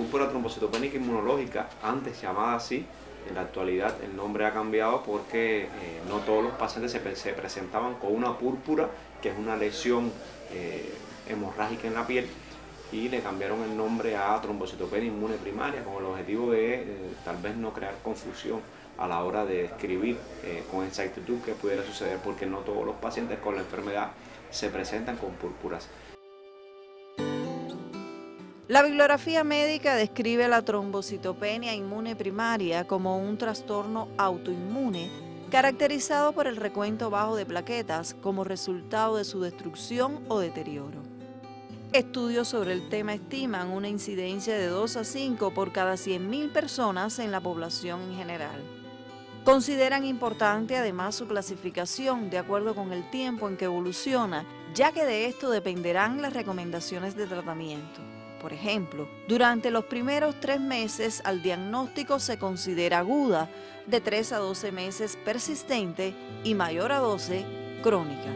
púrpura trombocitopénica inmunológica, antes llamada así, en la actualidad el nombre ha cambiado porque no todos los pacientes se presentaban con una púrpura, que es una lesión hemorrágica en la piel, y le cambiaron el nombre a trombocitopenia inmune primaria con el objetivo de tal vez no crear confusión a la hora de describir con exactitud qué pudiera suceder, porque no todos los pacientes con la enfermedad se presentan con púrpuras. La bibliografía médica describe la trombocitopenia inmune primaria como un trastorno autoinmune caracterizado por el recuento bajo de plaquetas como resultado de su destrucción o deterioro. Estudios sobre el tema estiman una incidencia de 2 a 5 por cada 100.000 personas en la población en general. Consideran importante además su clasificación de acuerdo con el tiempo en que evoluciona, ya que de esto dependerán las recomendaciones de tratamiento. Por ejemplo, durante los primeros 3 meses al diagnóstico se considera aguda, de 3 a 12 meses persistente y mayor a 12 crónica.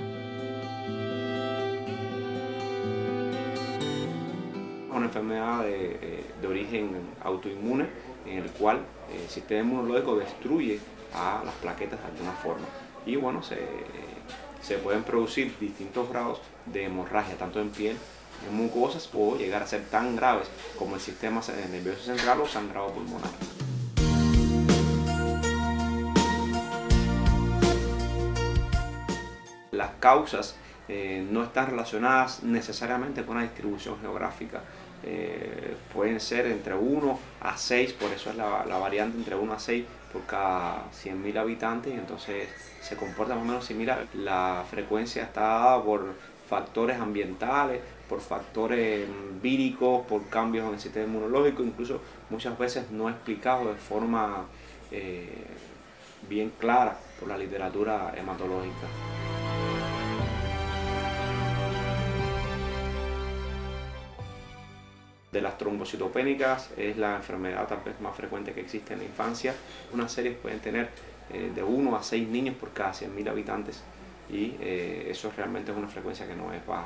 Una enfermedad de origen autoinmune en el cual el sistema inmunológico destruye a las plaquetas de alguna forma. Y bueno, se pueden producir distintos grados de hemorragia, tanto en piel, en mucosas, o llegar a ser tan graves como el sistema nervioso central o sangrado pulmonar. Las causas no están relacionadas necesariamente con una distribución geográfica. Pueden ser entre 1 a 6, por eso es la variante entre 1 a 6 por cada 100.000 habitantes, y entonces se comporta más o menos similar. La frecuencia está dada por factores ambientales, por factores víricos, por cambios en el sistema inmunológico, incluso muchas veces no explicado de forma bien clara por la literatura hematológica. De las trombocitopénicas es la enfermedad tal vez más frecuente que existe en la infancia. Unas series pueden tener de 1 a 6 niños por cada 100.000 habitantes, y eso realmente es una frecuencia que no es baja.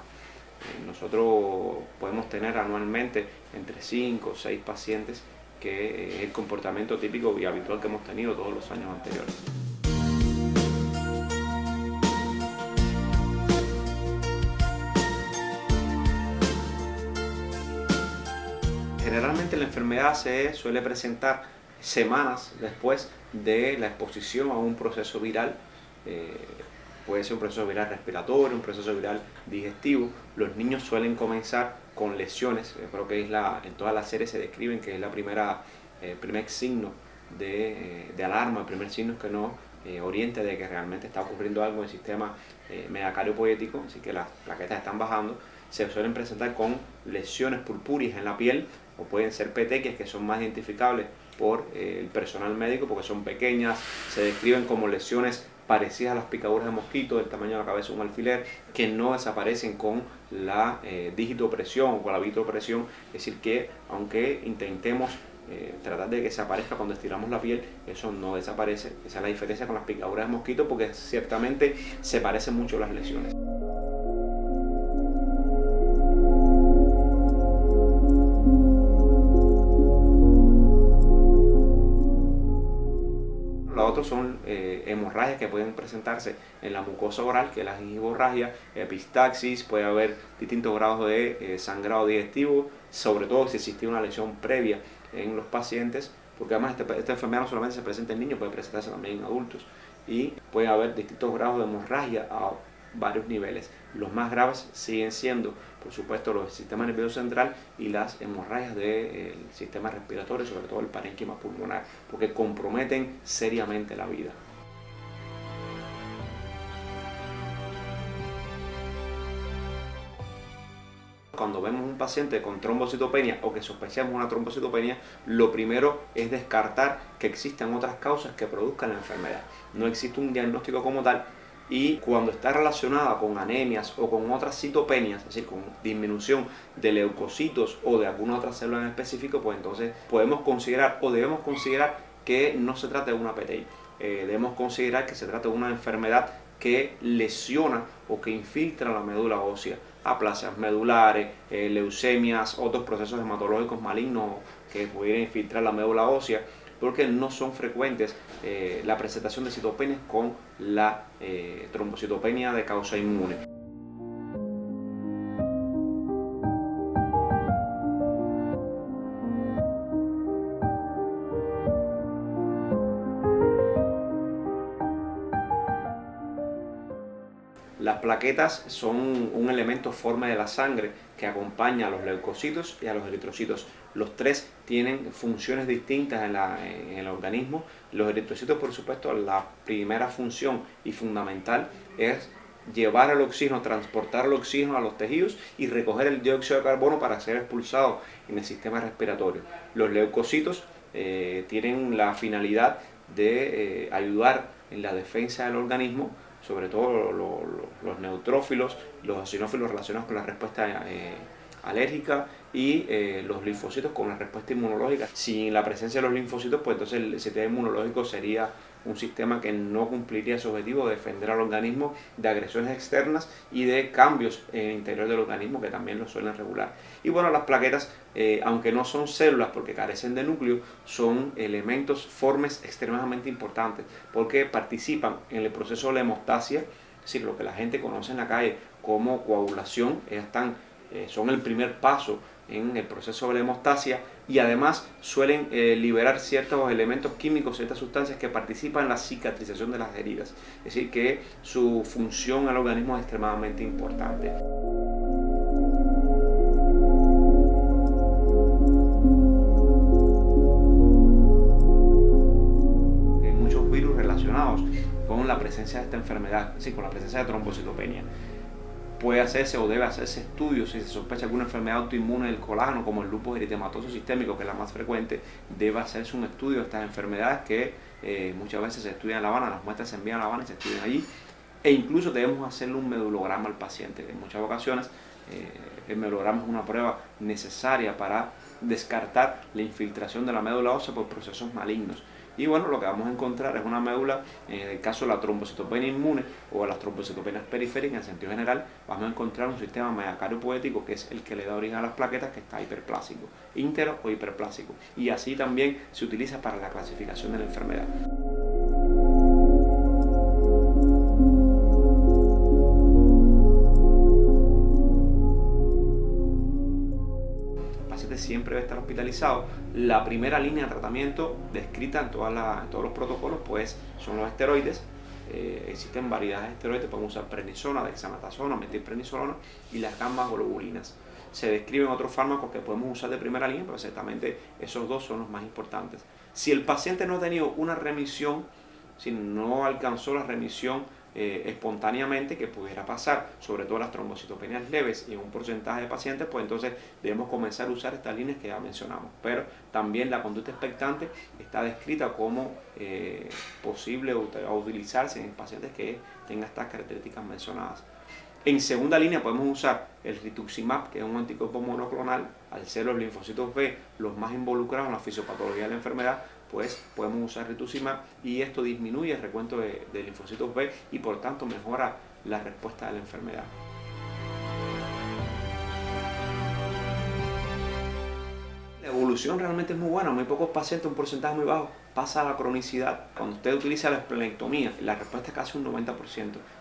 Nosotros podemos tener anualmente entre 5 o 6 pacientes, que es el comportamiento típico y habitual que hemos tenido todos los años anteriores. Generalmente la enfermedad se suele presentar semanas después de la exposición a un proceso viral. Puede ser un proceso viral respiratorio, un proceso viral digestivo. Los niños suelen comenzar con lesiones, creo que en todas las series se describen que es el primer signo de alarma, el primer signo que nos orienta de que realmente está ocurriendo algo en el sistema megacariopoético, así que las plaquetas están bajando. Se suelen presentar con lesiones purpúreas en la piel, o pueden ser petequias, que son más identificables por el personal médico porque son pequeñas. Se describen como lesiones parecidas a las picaduras de mosquito, del tamaño de la cabeza de un alfiler, que no desaparecen con la digitopresión o con la vitropresión. Es decir, que aunque intentemos tratar de que se aparezca cuando estiramos la piel, eso no desaparece. Esa es la diferencia con las picaduras de mosquito, porque ciertamente se parecen mucho las lesiones. Los otros son hemorragias que pueden presentarse en la mucosa oral, que es la gingivorragia, epistaxis, puede haber distintos grados de sangrado digestivo, sobre todo si existe una lesión previa en los pacientes, porque además esta enfermedad no solamente se presenta en niños, puede presentarse también en adultos, y puede haber distintos grados de hemorragia a varios niveles. Los más graves siguen siendo, por supuesto, los del sistema nervioso central y las hemorragias del sistema respiratorio, sobre todo el parénquima pulmonar, porque comprometen seriamente la vida. Cuando vemos un paciente con trombocitopenia o que sospechamos una trombocitopenia, lo primero es descartar que existan otras causas que produzcan la enfermedad. No existe un diagnóstico como tal, y cuando está relacionada con anemias o con otras citopenias, es decir, con disminución de leucocitos o de alguna otra célula en específico, pues entonces podemos considerar o debemos considerar que no se trata de una PTI. Debemos considerar que se trata de una enfermedad que lesiona o que infiltra la médula ósea, aplasias medulares, leucemias, otros procesos hematológicos malignos que pudiera infiltrar la médula ósea, porque no son frecuentes la presentación de citopenias con la trombocitopenia de causa inmune. Las plaquetas son un elemento forme de la sangre que acompaña a los leucocitos y a los eritrocitos. Los tres tienen funciones distintas en el organismo. Los eritrocitos, por supuesto, la primera función y fundamental es llevar el oxígeno, transportar el oxígeno a los tejidos y recoger el dióxido de carbono para ser expulsado en el sistema respiratorio. Los leucocitos tienen la finalidad de ayudar en la defensa del organismo, sobre todo los neutrófilos, los eosinófilos relacionados con la respuesta alérgica y los linfocitos con la respuesta inmunológica. Sin la presencia de los linfocitos, pues entonces el sistema inmunológico sería un sistema que no cumpliría su objetivo de defender al organismo de agresiones externas y de cambios en el interior del organismo que también lo suelen regular. Y bueno, las plaquetas, aunque no son células porque carecen de núcleo, son elementos formes extremadamente importantes porque participan en el proceso de la hemostasia, es decir, lo que la gente conoce en la calle como coagulación. Ellas son el primer paso en el proceso de la hemostasia y además suelen liberar ciertos elementos químicos, ciertas sustancias que participan en la cicatrización de las heridas. Es decir, que su función en el organismo es extremadamente importante. Hay muchos virus relacionados con la presencia de esta enfermedad, es decir, con la presencia de trombocitopenia. Puede hacerse o debe hacerse estudios si se sospecha alguna enfermedad autoinmune del colágeno, como el lupus eritematoso sistémico, que es la más frecuente. Debe hacerse un estudio de estas enfermedades que muchas veces se estudian en La Habana, las muestras se envían a La Habana y se estudian allí. E incluso debemos hacerle un medulograma al paciente. En muchas ocasiones el medulograma es una prueba necesaria para descartar la infiltración de la médula ósea por procesos malignos. Y bueno, lo que vamos a encontrar es una médula, en el caso de la trombocitopenia inmune o las trombocitopenias periféricas en sentido general, vamos a encontrar un sistema miocardio-poético que es el que le da origen a las plaquetas, que está hiperplásico, íntero o hiperplásico. Y así también se utiliza para la clasificación de la enfermedad. Siempre debe estar hospitalizado. La primera línea de tratamiento descrita en todos los protocolos pues son los esteroides. Existen variedades de esteroides, podemos usar prednisona, dexametasona, metilprednisolona y las gamma-globulinas. Se describen otros fármacos que podemos usar de primera línea, pero exactamente esos dos son los más importantes. Si el paciente no ha tenido una remisión, si no alcanzó la remisión espontáneamente, que pudiera pasar, sobre todo las trombocitopenias leves y en un porcentaje de pacientes, pues entonces debemos comenzar a usar estas líneas que ya mencionamos. Pero también la conducta expectante está descrita como posible utilizarse en pacientes que tengan estas características mencionadas. En segunda línea podemos usar el rituximab, que es un anticuerpo monoclonal. Al ser los linfocitos B los más involucrados en la fisiopatología de la enfermedad, pues podemos usar rituximab y esto disminuye el recuento de linfocitos B y por tanto mejora la respuesta de la enfermedad. La evolución realmente es muy buena, muy pocos pacientes, un porcentaje muy bajo, pasa a la cronicidad. Cuando usted utiliza la esplenectomía, la respuesta es casi un 90%,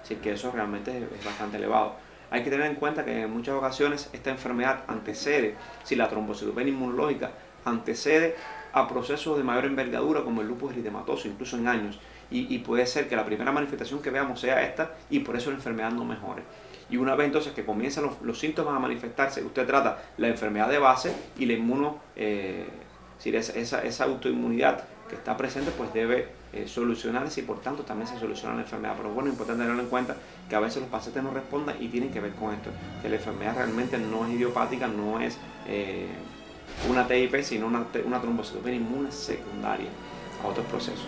así que eso realmente es bastante elevado. Hay que tener en cuenta que en muchas ocasiones esta enfermedad antecede, si la trombocitopenia inmunológica antecede a procesos de mayor envergadura como el lupus eritematoso, incluso en años, y puede ser que la primera manifestación que veamos sea esta y por eso la enfermedad no mejore. Y una vez entonces que comienzan los síntomas a manifestarse, usted trata la enfermedad de base y la esa autoinmunidad que está presente pues debe solucionarse y por tanto también se soluciona la enfermedad. Pero bueno, es importante tenerlo en cuenta que a veces los pacientes no respondan y tienen que ver con esto, que la enfermedad realmente no es idiopática, no es una TIP, sino una trombocitopenia inmune secundaria a otros procesos.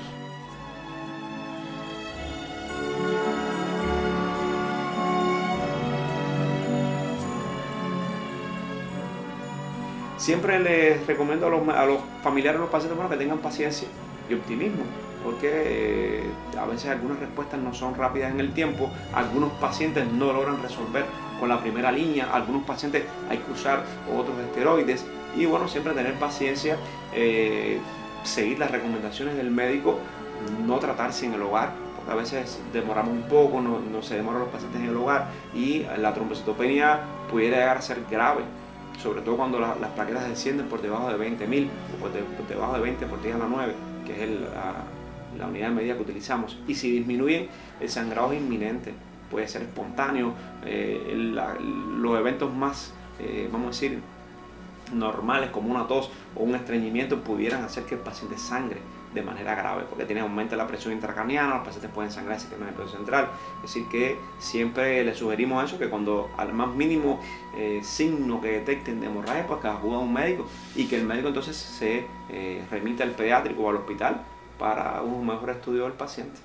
Siempre les recomiendo a los familiares de los pacientes que tengan paciencia y optimismo, porque a veces algunas respuestas no son rápidas en el tiempo, algunos pacientes no logran resolver con la primera línea. Algunos pacientes hay que usar otros esteroides y bueno, siempre tener paciencia, seguir las recomendaciones del médico, no tratarse en el hogar, porque a veces demoramos un poco, no se demoran los pacientes en el hogar y la trombocitopenia puede llegar a ser grave, sobre todo cuando las plaquetas descienden por debajo de 20.000 o por debajo de 20 por 10 a la 9, que es la unidad de medida que utilizamos. Y si disminuyen, el sangrado es inminente, puede ser espontáneo. Los eventos más, vamos a decir, normales como una tos o un estreñimiento pudieran hacer que el paciente sangre de manera grave, porque aumenta la presión intracraniana, los pacientes pueden sangrar el sistema nervioso central. Es decir, que siempre les sugerimos eso, que cuando al más mínimo signo que detecten de hemorragia, pues que acudan a un médico y que el médico entonces se remita al pediátrico o al hospital para un mejor estudio del paciente.